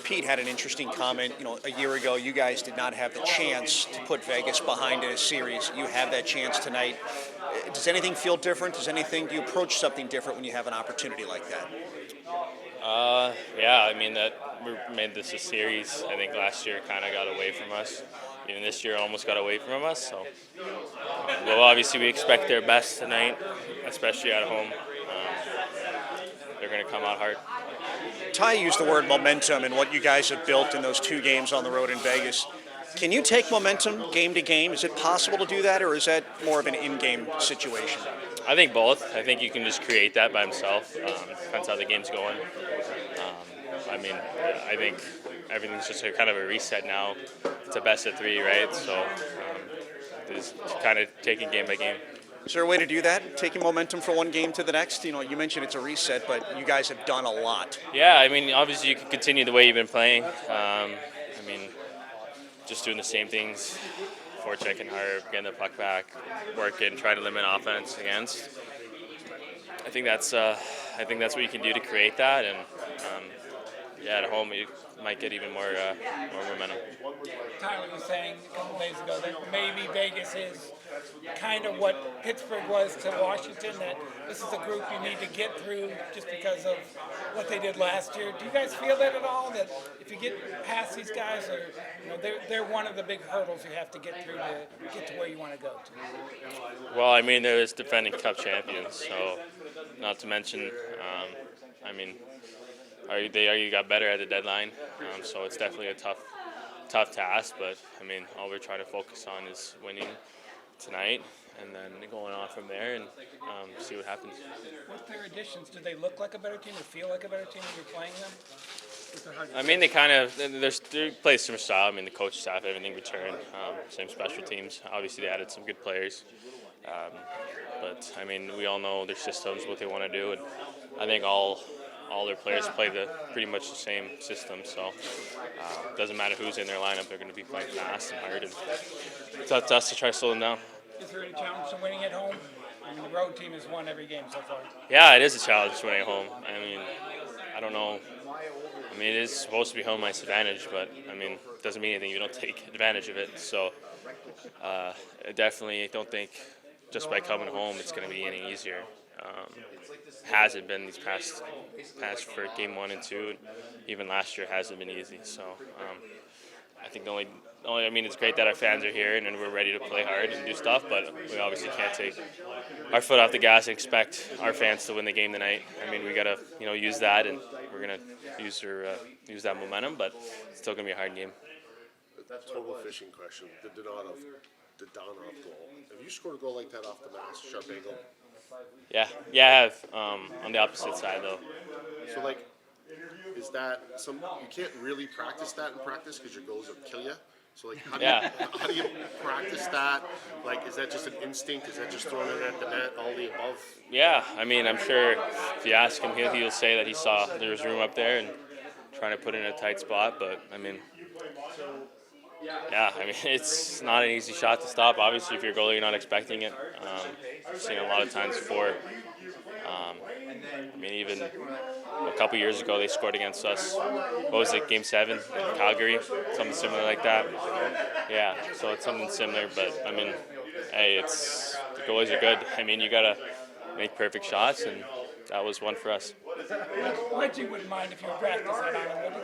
Pete had an interesting comment. A year ago, you guys did not have the chance to put Vegas behind in a series. You have that chance tonight. Does anything feel different? Do you approach something different when you have an opportunity like that? Yeah, I mean that we made this a series. I think last year kind of got away from us. Even this year almost got away from us. So, well, obviously we expect their best tonight, especially at home. They're going to come out hard. Ty used the word momentum and what you guys have built in those two games on the road in Vegas. Can you take momentum game to game? Is it possible to do that, or is that more of an in-game situation? I think both. I think you can just create that by himself. Depends how the game's going. I mean, I think everything's just a kind of a reset now. It's a best of three, right? So it's kind of taking game by game. Is there a way to do that? Taking momentum from one game to the next? You mentioned it's a reset, but you guys have done a lot. Yeah, I mean, obviously you can continue the way you've been playing. Just doing the same things, forechecking hard, getting the puck back, working, trying to limit offense against. I think that's what you can do to create that, and at home you might get even more momentum. Tyler was saying a couple days ago that maybe Vegas is kind of what Pittsburgh was to Washington, that this is a group you need to get through just because of what they did last year. Do you guys feel that at all, that if you get past these guys, or they're one of the big hurdles you have to get through to get to where you want to go to? Well, I mean, they're defending Cup champions, so not to mention, you got better at the deadline, so it's definitely a tough task. But I mean, all we're trying to focus on is winning tonight, and then going on from there and see what happens. With their additions, do they look like a better team or feel like a better team when you're playing them? I mean, they play similar style. I mean, the coach staff, everything returned, same special teams. Obviously, they added some good players. But I mean, we all know their systems, what they want to do, and I think all their players play pretty much the same system. So it doesn't matter who's in their lineup; they're going to be playing fast and hard, and it's up to us to try to slow them down. Is there any challenge to winning at home? I mean, the road team has won every game so far. Yeah, it is a challenge winning at home. I mean, I don't know. I mean, it is supposed to be home ice advantage, but I mean, it doesn't mean anything if you don't take advantage of it. So I definitely don't think just by coming home it's going to be any easier. Hasn't been these past for game 1 and 2, and even last year hasn't been easy. So I think it's great that our fans are here and we're ready to play hard and do stuff, but we obviously can't take our foot off the gas and expect our fans to win the game tonight. I mean, we got to use that, and we're gonna use that momentum, but it's still gonna be a hard game. Total fishing question. The Donov goal. Have you scored a goal like that off the mask, sharp angle? Yeah, I have. On the opposite side, though. So, is that you can't really practice that in practice because your goals will kill you? So, how do you practice that? Is that just an instinct? Is that just throwing it at the net, all the above? Yeah, I mean, I'm sure if you ask him, he'll say that he saw there was room up there and trying to put it in a tight spot. But, I mean, it's not an easy shot to stop. Obviously, if you're a goalie, you're not expecting it. I've seen it a lot of times before. Even a couple years ago, they scored against us. What was it, Game 7 in Calgary? Something similar like that. Yeah, so it's something similar. But, I mean, hey, the goalies are good. I mean, you got to make perfect shots, and that was one for us. Reggie wouldn't mind if you practice that on him, would he?